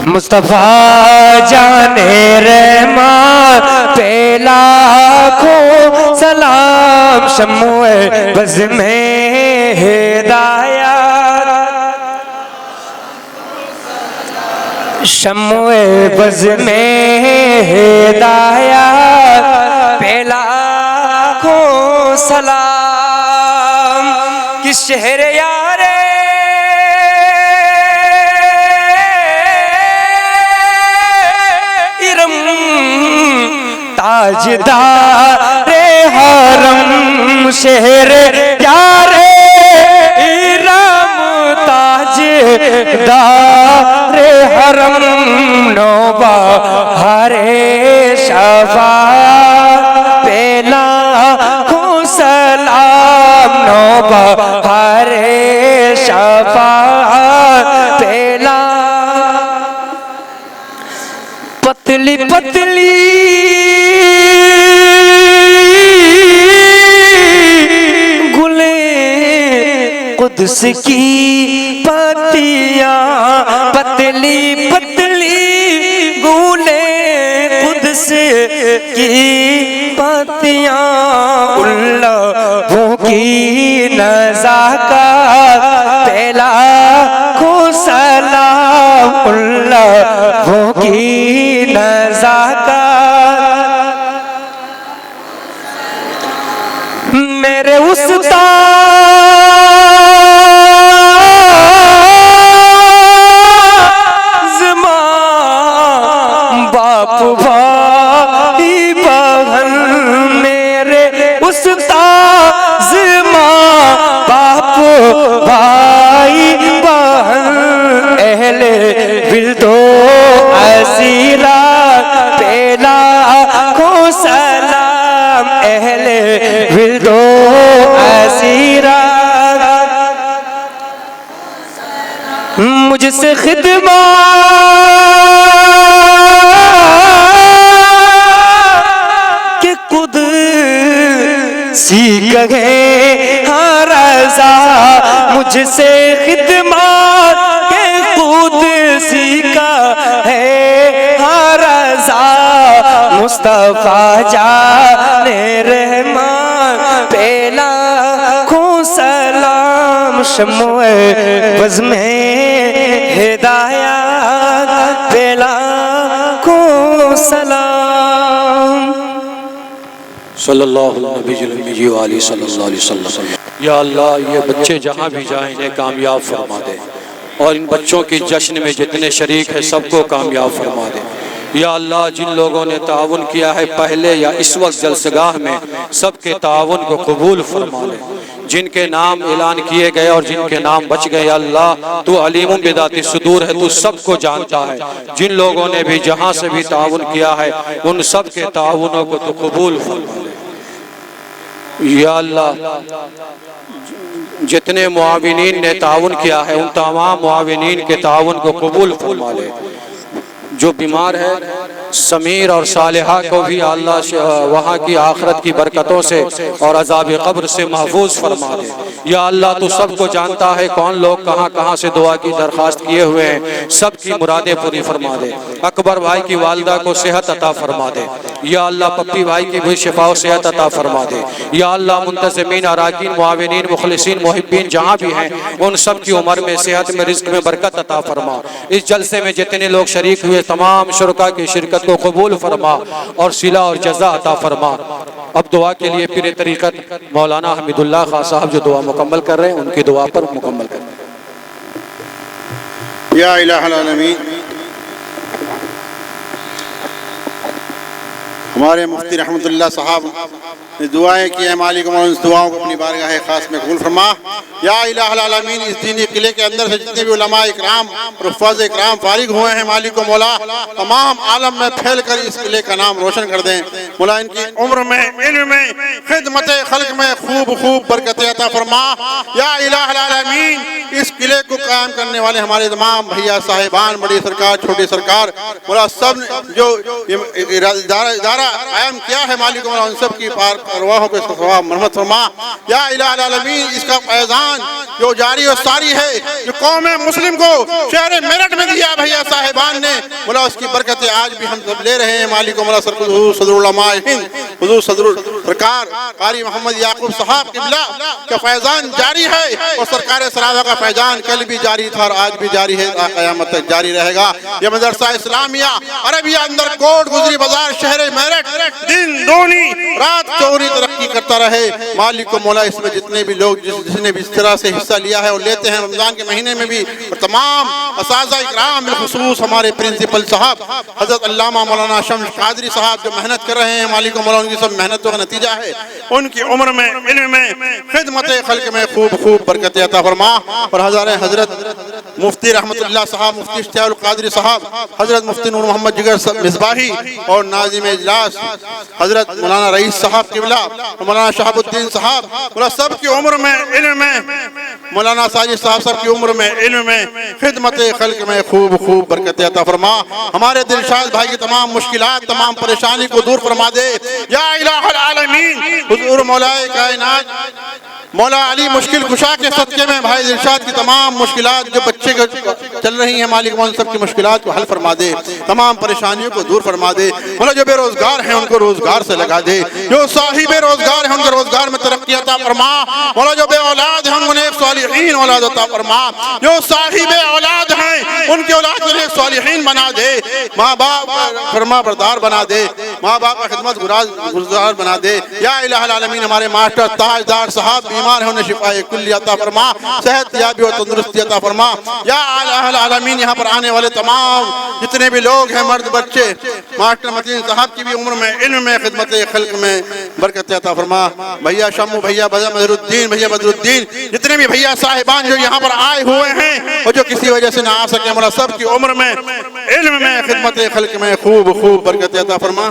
مصطفیٰ جان رحمان پہ لاکھوں سلام، شمع بز میں ہدایت، شمع بز میں ہدایت پہ لاکھوں سلام۔ کس شہر یار ارم، تاجدار حرم، شہر یار ارم، تاجدار حرم، نوبہار شفاعت پہ لاکھوں سلام، نوبہار شفاعت پہ لاکھوں۔ پتلی پتلی گلیں قدس کی پتیاں، پتلی پتلی گلیں قدس کی پتیاں، ان لبوں کی نزاکت پہ لاکھوں سلام، ان لبوں کی نزاکت۔ میرے استاذ ماں باپ بھائی بہن، میرے استاذ ماں باپ بھائی بہن، اہل ولد و عشیرت پہ لاکھوں سلام، اہل ولد و عشیرت مجھ سے خدمت کہ قدسی کہیں ہاں رضا، مجھ سے خدمت کہ قدسی کا ہے ہاں رضا، مصطفیٰ جان رحمان پہ لاکھوں سلام، شمع بز میں ہدایت پہ لاکھوں سلام۔ صلی اللہ علیہ وآلہ صلی اللہ علیہ وسلم۔ یا اللہ یہ بچے جہاں بھی جائیں انہیں کامیاب فرما دے، اور ان بچوں کی جشن میں جتنے شریک ہیں سب کو کامیاب فرما دے۔ یا اللہ جن لوگوں نے تعاون کیا ہے پہلے یا اس وقت جلسگاہ میں، سب کے تعاون کو قبول فرما لے۔ جن کے نام اعلان کیے گئے اور جن کے نام بچ گئے، یا اللہ تو علیم بذات الصدور ہے، تو سب کو جانتا ہے۔ جن لوگوں نے بھی جہاں سے بھی تعاون کیا ہے ان سب کے تعاونوں کو تو قبول فرما لے۔ یا اللہ جتنے معاونین نے تعاون کیا ہے ان تمام معاونین کے تعاون کو قبول فرما لے۔ جو بیمار ہے سمیر اور صالحہ کو بھی اللہ وہاں کی آخرت کی برکتوں سے اور عذاب قبر سے محفوظ فرما دے۔ یا اللہ تو سب کو جانتا ہے کون لوگ کہاں کہاں سے دعا کی درخواست کیے ہوئے ہیں، سب کی مرادیں پوری فرما دے۔ اکبر بھائی کی والدہ کو صحت عطا فرما دے۔ یا اللہ پپی بھائی کی بھی شفا و صحت عطا فرما دے۔ یا اللہ منتظمین، اراکین، معاونین، مخلصین، محبین جہاں بھی ہیں ان سب کی عمر میں، صحت میں، رزق میں برکت عطا فرما۔ اس جلسے میں جتنے لوگ شریک ہوئے تمام شرکا کی شرکت کو قبول فرما اور صلہ اور جزا عطا فرما۔ اب دعا کے لیے پیر طریقت مولانا حمید اللہ خان صاحب جو دعا مکمل کر رہے ہیں ان کی دعا پر مکمل کریں۔ یا الہ العالمین، ہمارے مفتی رحمت اللہ صاحب نے دعائیں کی ہیں، مالک مولانا اس دعاؤں کو اپنی بارگاہ خاص میں قبول فرما۔ یا الہ العالمین، اس دینی قلعے کے اندر سے جتنے بھی علماء اکرام اور حفاظ اکرام فارغ ہوئے ہیں، مالک و مولا تمام عالم میں پھیل کر اس قلعے کا نام روشن کر دیں۔ مولا ان کی عمر میں، علم میں، خدمت خلق میں خوب خوب برکت عطا فرما۔ یا الہ العالمین، اس قلعے کو قائم کرنے والے ہمارے تمام بھیا صاحبان، بڑی سرکار، چھوٹی سرکار، مولا سب جو ادارہ ادارہ قائم کیا ہے مالک مولا ان سب کی پرواہوں پہ ثواب مرحمت فرما یا الہ العالمین اس کا فیضان جو جاری و ساری ہے جو قوم مسلم کو شہر میرٹھ میں دیا بھیا صاحبان نے مولا اس کی برکتیں آج بھی ہم سب لے رہے ہیں مالک مولا حضور صدر علماء ہند حضور صدر سرکار قاری محمد یعقوب صاحب قبلہ کا فیضان جاری ہے اور سرکار سرادہ کا فیضان کل بھی جاری تھا اور آج بھی جاری ہے قیامت تک جاری رہے گا یہ مدرسہ اسلامیہ عربیہ اندر کوٹ گزری بازار شہر میرٹھ دن دونی رات چوری ترقی کرتا رہے مالک کو مولا اس میں جتنے بھی لوگ جس نے بھی اس طرح سے حصہ لیا ہے اور لیتے ہیں رمضان کے مہینے میں بھی اور تمام اساتذہ اکرام بالخصوص ہمارے پرنسپل صاحب حضرت علامہ مولانا شمس قادری صاحب جو محنت کر رہے ہیں مالک کو مولا ان کی سب محنتوں کا نتیجہ ہے ان کی عمر میں علم میں خدمت خلق میں خوب برکت عطا فرما اور حضرت مفتی رحمت اللہ صاحب مفتی اشتیاق القادری صاحب حضرت مفتی نور محمد جگر مصباحی اور ناظم اجلاس حضرت مولانا رئیس صاحب قبلہ مولانا شہاب الدین صاحب مولا سب کی عمر میں علم میں مولانا ساجد صاحب سب کی عمر میں علم میں خدمت خلق میں خوب برکت عطا فرما ہمارے دلشاد بھائی کی تمام مشکلات تمام پریشانی کو دور فرما دے یا الہ العالمین حضور مولا کائنات مولا علی مشکل کشا کے صدقے میں بھائی دلشاد کی تمام مشکلات جو بچے چل رہی ہیں مالک مولا سب کی مشکلات کو حل فرما دے تمام پریشانیوں کو دور فرما دے مولا جو بے روزگار ہیں ان کو روزگار سے لگا دے جو صاحب روزگار ہیں ان کے روزگار میں ترقی عطا فرما مولا جو بے اولاد ہیں انہیں ایک صالحین اولاد عطا فرما جو صاحب اولاد ہیں ان کی اولاد کو ایک صالحین بنا دے ماں باپ فرما بردار بنا دے ماں باپ کا خدمت گزار بنا دے یا الہ العالمین ہمارے ماسٹر تاجدار صاحب بیمار ہیں انہیں شفاء کلی عطا فرما صحت یابی و تندرستی عطا فرما یا الہ العالمین یہاں پر آنے والے تمام جتنے بھی لوگ ہیں مرد بچے ماسٹر متین صاحب کی بھی عمر میں علم میں خدمت خلق میں برکت عطا فرما بھیا شمو بھیا بدر الدین جتنے بھی بھیا صاحبان جو یہاں پر آئے ہوئے ہیں اور جو کسی وجہ سے نہ آ سکے مولا سب کی عمر میں علم میں خدمت خلق میں خوب برکت عطا فرما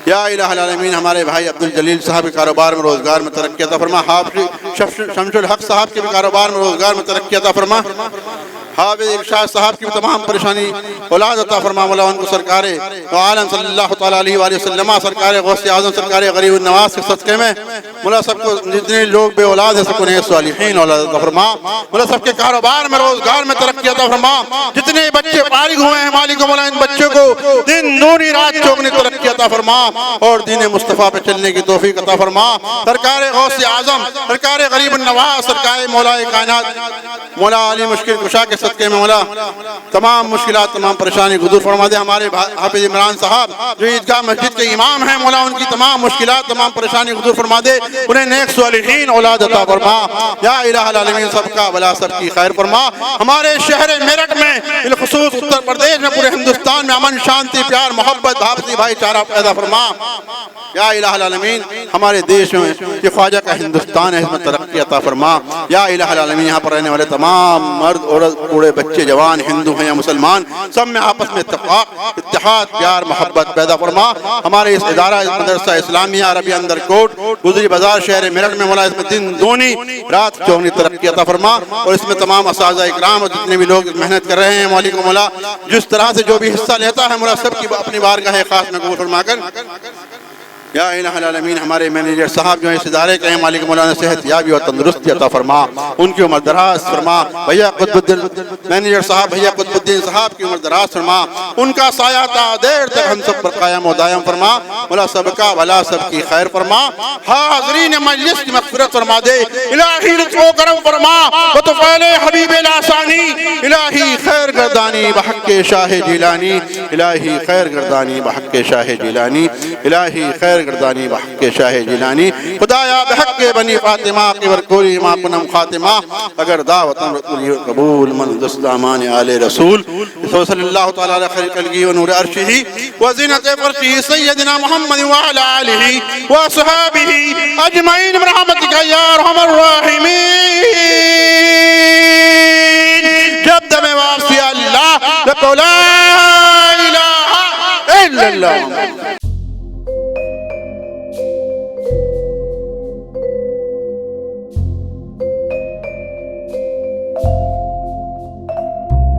یا الہ العالمین ہمارے بھائی عبدالجلیل صاحب کے کاروبار میں روزگار میں ترقی عطا فرما حافظ شمس الحق صاحب کے بھی کاروبار میں روزگار میں ترقی عطا فرما حافظ ارشاد صاحب کی تمام پریشانی اولاد عطا فرما مولا ان کو سرکار عالم صلی اللہ تعالیٰ علیہ وآلہ وسلم سرکار غوث اعظم سرکار غریب النواز کے صدقے میں مولا سب کو جتنے لوگ بے اولاد ہیں سب کو نیک صالحین اولاد عطا فرما مولا سب کے کاروبار میں روزگار میں ترقی عطا فرما جتنے بچے فارغ ہوئے ہیں مالک مولا ان بچوں کو دن دونی رات چوگنی ترقی عطا فرما اور دین مصطفیٰ پہ چلنے کی توفیق عطا فرما سرکار غوث اعظم سرکار غریب النواز سرکار مولا کائنات مولا علی مشکل کشا کے صدقے میں مولا تمام مشکلات تمام پریشانی کو دور فرما دے ہمارے حافظ عمران صاحب جو عیدگاہ مسجد کے امام ہیں مولا ان کی تمام مشکلات تمام پریشانی کو دور فرما دے انہیں نیک صالحین اولاد عطا فرما یا الہ العالمین سب کا بلا سب کی خیر فرما ہمارے شہر میرٹھ میں بالخصوص اتر پردیش میں پورے ہندوستان میں امن شانتی پیار محبت آپسی بھائی چارہ پیدا فرما یا الہ العالمین ہمارے دیش میں یہ خواجہ کا ہندوستان ہے اس میں ترقی عطا فرما یا الہ العالمین یہاں پر رہنے والے تمام مرد عورت بوڑھے بچے جوان ہندو ہیں یا مسلمان سب میں آپس میں اتحاد پیار محبت پیدا فرما ہمارے اس ادارہ مدرسہ اسلامیہ عربیہ اندر کوٹ گزری بازار شہر میرٹھ میں مولا اس میں دن دونی رات چوگنی ترقی عطا فرما اور اس میں تمام اساتذہ اکرام اور جتنے بھی لوگ محنت کر رہے ہیں مالک مولا جس طرح سے جو بھی حصہ لیتا ہے مولا سب کی اپنی بارگاہ خاص میں قبول فرما کر یا الہ العالمین ہمارے مینیجر صاحب جو ہیں اس ادارے کے ہیں مالک مولانا صحت یابی اور تندرستی عطا فرما ان کی عمر دراز فرما بھیا قطب الدین مینیجر صاحب بھیا قطب الدین صاحب کی عمر دراز فرما ان کا سایہ تا دیر تک ہم سب پر قائم و دائم فرما مولا سب کا بھلا سب کی خیر فرما حاضرین مجلس کی مغفرت فرما دے الہی لطف و کرم فرما وطفیل حبیب لاسانی الہی خیر گردانی بحق شاہ جیلانی الہی خیر گردانی بحق شاہ جیلانی الہی خیر گردانی بحق شاہ جیلانی خدایا بحق بنی فاطمہ قبر کوری ما کنم خاتمہ اگر دعوتاً قبول من دستامان آل رسول صلی اللہ تعالیٰ علیہ خیر قلقی و نور عرشہی و زینت فرشہی سیدنا محمد وعلى آلہ و صحابہ اجمعین برحمتک یا ارحم الراحمین جب دم واپسی اللہ لکو لا الہ الا اللہ